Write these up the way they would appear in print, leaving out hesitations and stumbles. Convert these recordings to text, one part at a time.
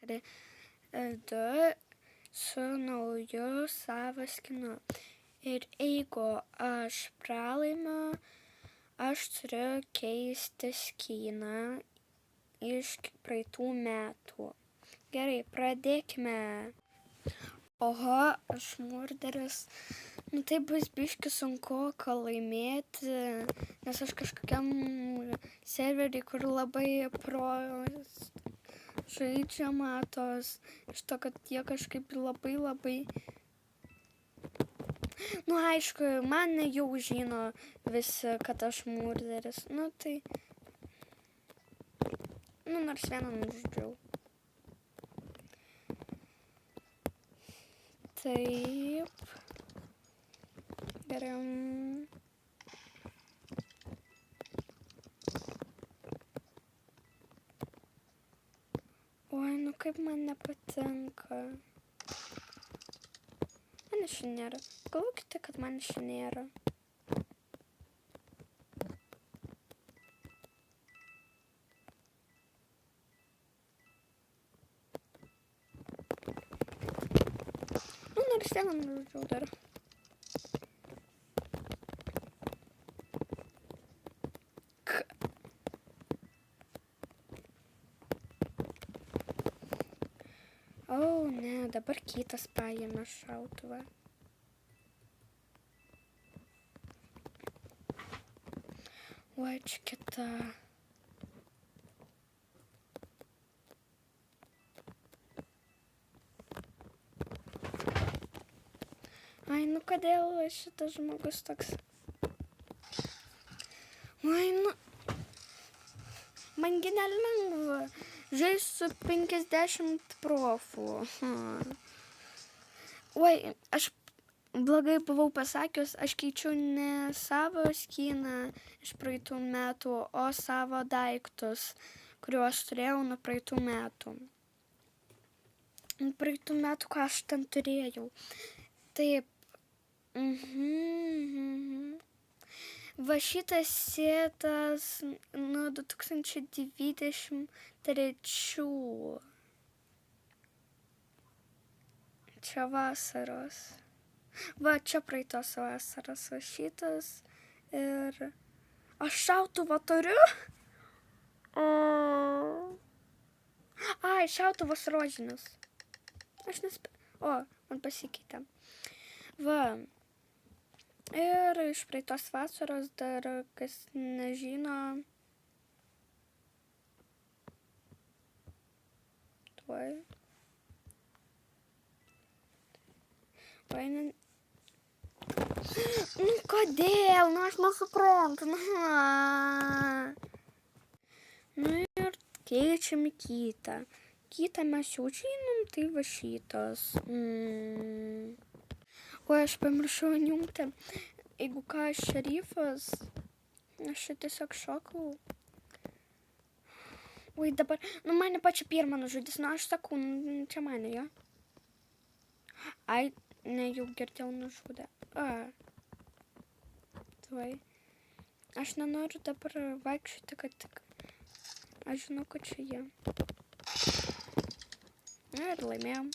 2 su nauju savo skinu. Ir jeigu aš pralaimiu, aš turiu keisti skiną iš praeitų metų. Gerai, pradėkime. Oho, aš murderis. Tai bus biški sunku laimėti, nes aš kažkokiam serverį, kur labai žaidžia matos, iš to, kad jie kažkaip labai... Aišku, man jau žino visi, kad aš murderis. Tai... nors vieną nužudžiau. Taip. Gerai. Oi, kaip man nepatinka. Man iš nėra. Galvokite, kad man iš nėra. Nors vieną nužudžiau dar. Ne, dabar kitas paėmė šautuvą. Oi, čia kita. Ai, kodėl šitas žmogus toks? Oi, mangi nelengva. Žaisti su 50 profų. Oi, aš blogai buvau pasakius, aš keičiu ne savo skiną iš praeitų metų, o savo daiktus, kuriuos turėjau nuo praeitų metų. Praeitų metų, ką aš ten turėjau. Taip. Va šitas sėtas nuo 2023. Čia vasaros. Va, čia praeitos vasaros va šitas. Ir aš šautuvą turiu. Ai, šautuvas rožinis. Aš nespėjau. Man pasikeitė. Va. Ir iš praeitos vasaros dar, kas nežino, tuoj. Kodėl? Aš nesuprantu. Ir keičiam į kitą. Kitą mes jau žinom, tai va šitas. Oi, aš pamiršau įjungti. Jeigu ką, šerifas, aš čia tiesiog šokau. Oi, dabar, mane pačią pirmą nužudys, aš sakau, čia mane, jo. Ai, ne, jau girdėjau nužudė. Tuoj. Aš nenoriu dabar vaikščioti, kad tik. Aš žinau, kad čia jie. Ir laimėjom.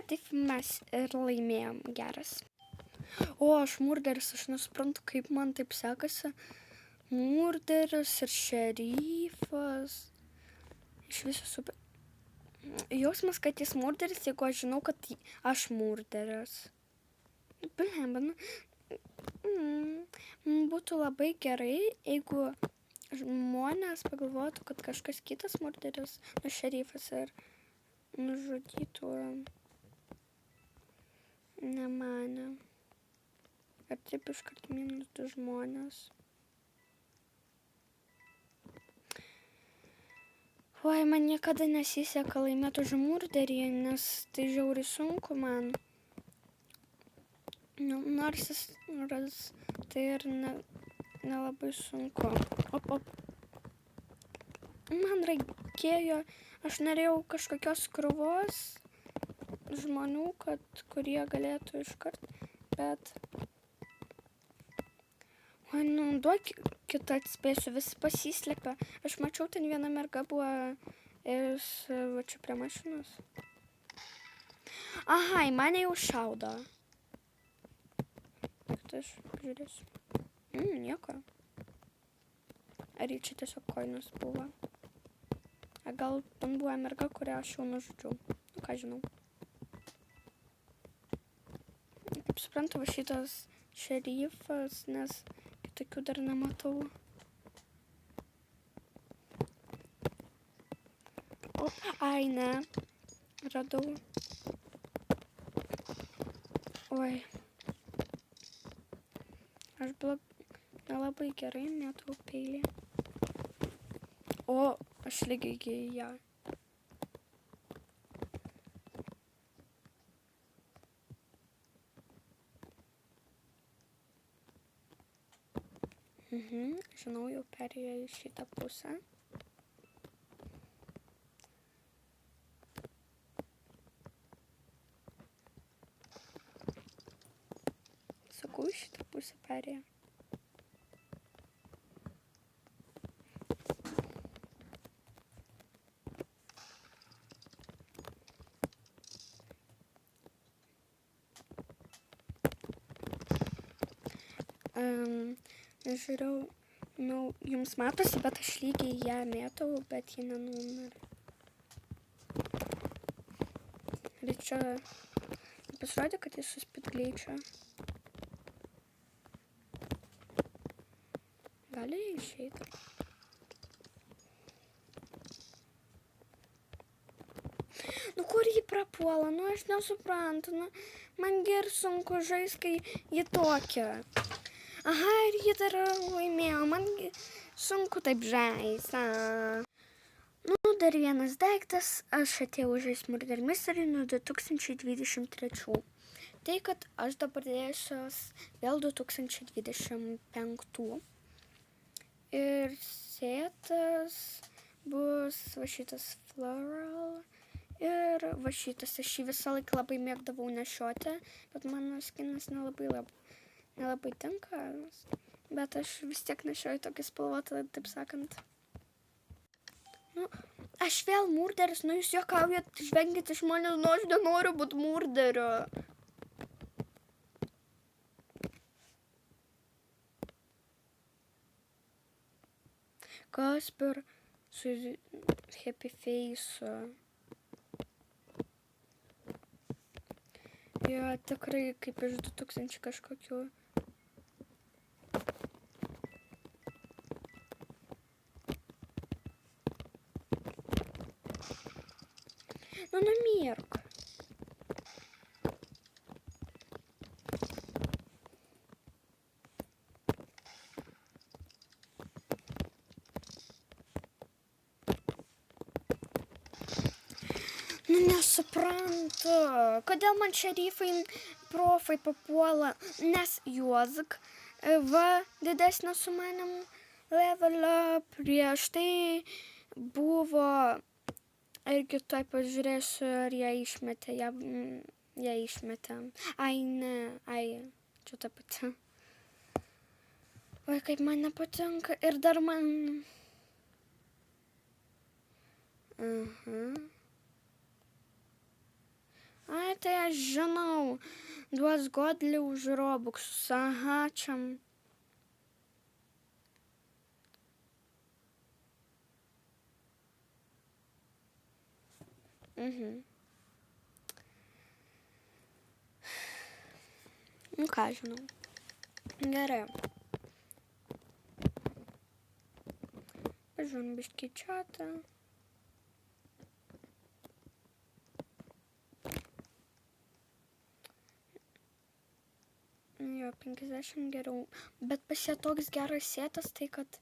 Taip mes ir laimėjom, geras. Aš murderis, aš nesuprantu, kaip man taip sekasi. Murderis ir šerifas. Iš viso super. Jausmas, kad jis murderis, jeigu aš žinau, kad aš murderis. Blemba, būtų labai gerai, jeigu žmonės pagalvotų, kad kažkas kitas murderis, šerifas ir nužudytų. Ne mane. Ir taip iškart minus 2 žmonės. Oi, man niekada nesiseka laimėti už murderį, nes tai žiauriai sunku man. Nors tai ir nelabai sunku. Man reikėjo, aš norėjau kažkokios krūvos žmonių, kurie galėtų iškart, bet... Oi, nu, duok kitą atspėsiu, vis pasislepia. Aš mačiau, ten viena merga buvo ir va čia prie mašinos. Aha, į mane jau šaudo. Tai aš žiūrėsiu. Nieko. Ar čia tiesiog koinas buvo? A gal ten buvo merga, kurią aš jau nužudžiau. Nu, ką žinau. Kaip suprantu, va šitas šerifas, nes kitokių dar nematau. O, ai, ne. Radau. Oi. Aš nelabai gerai mėtau peilį. O, aš lygiai į ją. Žinau, jau perėjo į šitą pusę. Sakau, į šitą pusę perėjo. Žiūrėjau, nu, jums matosi, bet aš lygiai ją mėtau, bet ji nenumirė. Ir čia pasirodė, kad jis suspitgleičia. Gali išeiti. Nu, kur jį prapuola? Nu, aš nesuprantu. Nu, man ir sunku žaisti, kai jį tokia. Aha, ir jį dar laimėjo. Man sunku taip žaisti. Nu, dar vienas daiktas. Aš atėjau žaisti Murder Mystery nuo 2023. Tai, kad aš dabar dėsiuos vėl 2025. Ir sėtas bus va šitas floral. Ir va šitas. Aš jį visą laiką labai mėgdavau nešioti, bet mano skinas nelabai tinka, bet aš vis tiek nešioju tokį spalvotą, taip sakant. Nu, aš vėl murderis, nu jūs juokaujat, žvengit iš manęs, nu aš nenoriu būti murderiu. Kas per su happy face'u? Jo, tikrai kaip iš 2000 kažkokių. Nu, numirk. Nu, nesuprantu, kodėl man šerifai profai papuola, nes juozak, va, didesnio su manim levelio prieš tai buvo. Irgi tuoj pažiūrėsiu, ar ją išmetė. Ją išmetė. Ai, ne. Ai, čia ta pati. Oi, kaip man nepatinka. Ir dar man... Ai, tai aš žinau. Duos godlį už robuksus. Aha, čia... Nu ką, žinau. Gerai. Pažiūrėjom biškį čiatą. Jo, 50 geriau. Bet pas ją toks geras sėtas, tai kad...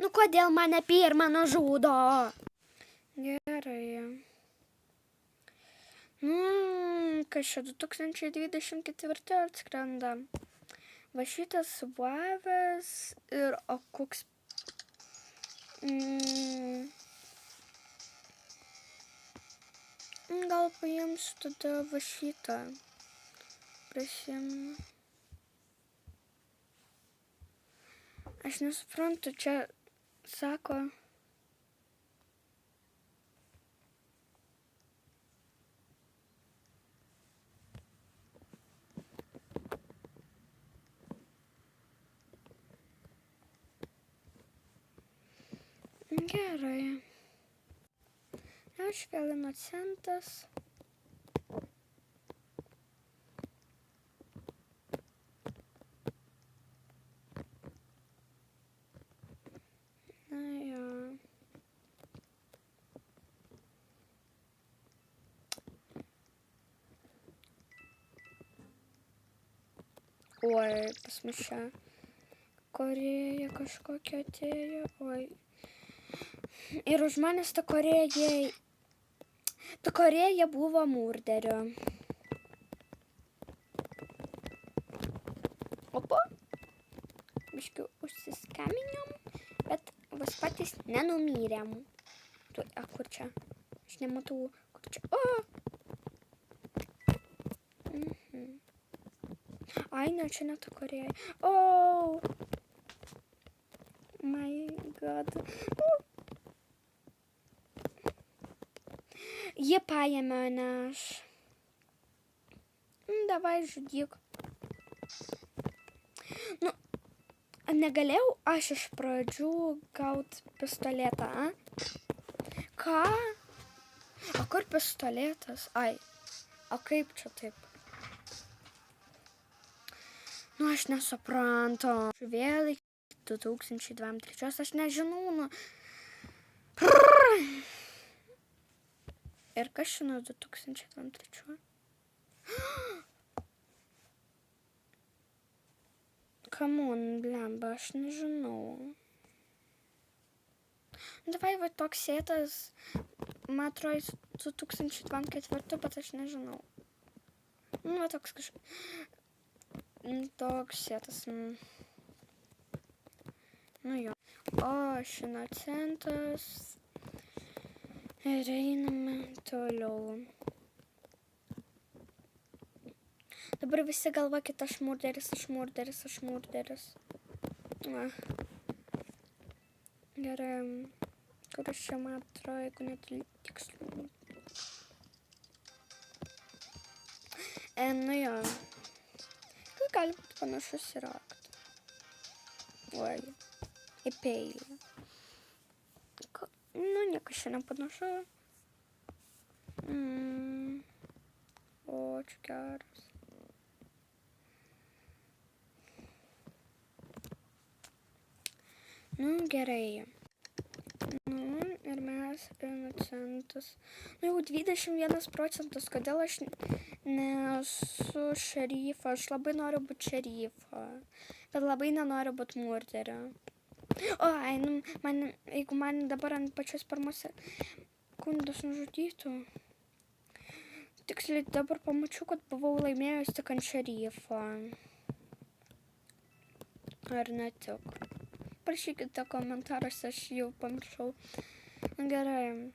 Nu, kodėl mane pirmą nužudo? Gerai. Kas čia 2024 atskrenda? Va šitas Vavas ir o koks... Gal paimsiu tada va šitą. Prisimu. Aš nesuprantu, čia sako. Gerai. Aš vėl inocentas. Na jo. Oi, pas mus čia Korėja kažkokia atėjo. Oi. Ir už manęs ta Korėja buvo murderio. Opa. Biškiu užsiskaminom, bet vas patys nenumyrėm. Kur čia? Aš nematau, kur čia. O! Ai, ne, čia ne ta Korėja. O! My God. Jie paėmė, ne aš. Davai, žudyk. Nu, negalėjau aš iš pradžių gaut pistoletą, a? Ką? O kur pistoletas? Ai, o kaip čia taip? Nu, aš nesuprantu. Vėl 2023, aš nežinau, nu. Ir kas šiandien 2023? Come on, blemba, aš nežinau. Davai, va toks sėtas, man atrodo, 2024, bet aš nežinau. Nu, va toks kažkaip. Toks sėtas. Nu jo. O, aš inocentas. Ir einame toliau. Dabar visi galvokit, aš murderis. Gerai. Kur aš čia man atrodo, jeigu net tiksliai. Nu jo. Kai gali būti panašus į raktą. Oi. Į peilį. Nu, nieko šiandien panašu. O, čia geras. Nu, gerai. Nu, ir mes inocentas. Nu, jau 21%. Kodėl aš nesu šerifo? Aš labai noriu būti šerifo. Bet labai nenoriu būti murderio. O, ai, nu, jeigu man dabar ant pačios pirmos sekundos nužudytų. Tiksliai dabar pamačiau, kad buvau laimėjus tik ant šerifo. Ar ne tik? Parašykite komentaruose, aš jau pamiršau. Gerai.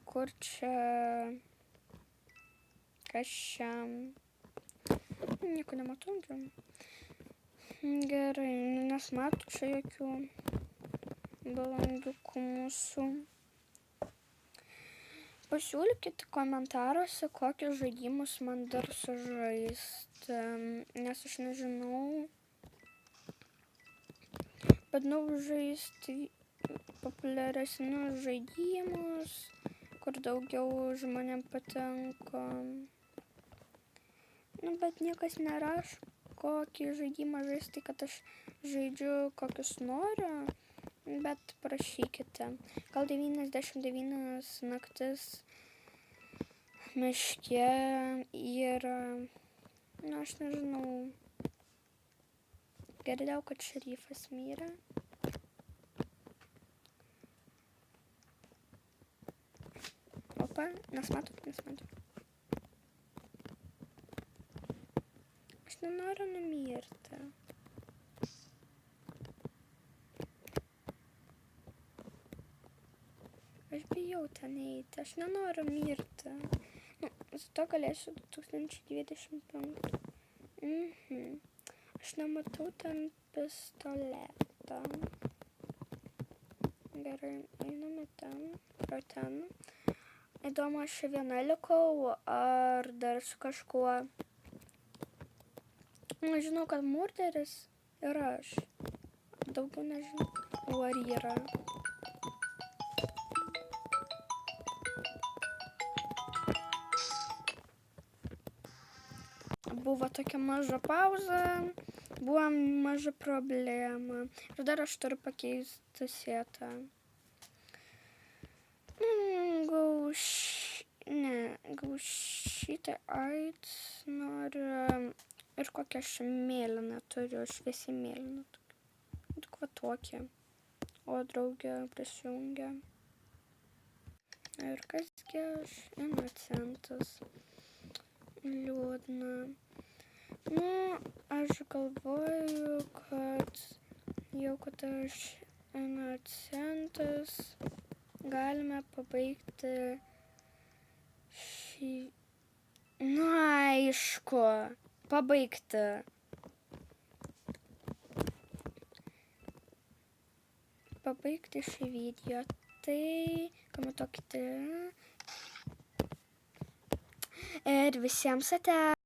Kur čia? Kas čia? Nieko nematau. Gerai, nes matau čia jokių balandukų mūsų. Pasiūlykite komentaruose, kokius žaidimus man dar sužaisti, nes aš nežinau. Bandau žaisti populiaresnius žaidimus, kur daugiau žmonėm patinka. Nu, bet niekas nerašo, kokį žaidimą žaisti, kad aš žaidžiu kokius noriu, bet prašykite. Gal 99 naktis miške yra, nu, aš nežinau. Girdėjau, kad šerifas mirė. Opa, nesmatau. Aš nenoriu numirti. Aš bijau bijau ten eiti, aš nenoriu mirti. Nu, su to galėsiu 2025. Aš nematau ten pistoletą. Gerai, einame ten, pro ten. Įdomu, aš čia viena likau, ar dar su kažkuo. Nu, žinau, kad murderis ir aš. Daugiau nežinau, ar yra. Buvo tokia maža pauza, buvo maža problema. Ir dar aš turiu pakeisti sėtą. Gaušytą aids noriu. Ir kokią aš mėlyną turiu, šviesiai mėlyną. Tik va tokia. O draugė prisijungia. Ir kasgi aš? Inocentas. Liūdna. Nu, aš galvoju, kad jau kad aš inocentas, galime pabaigti šį... Nu, aišku, pabaigti. Pabaigti šį video. Tai, komentuokite. Ir visiems ate.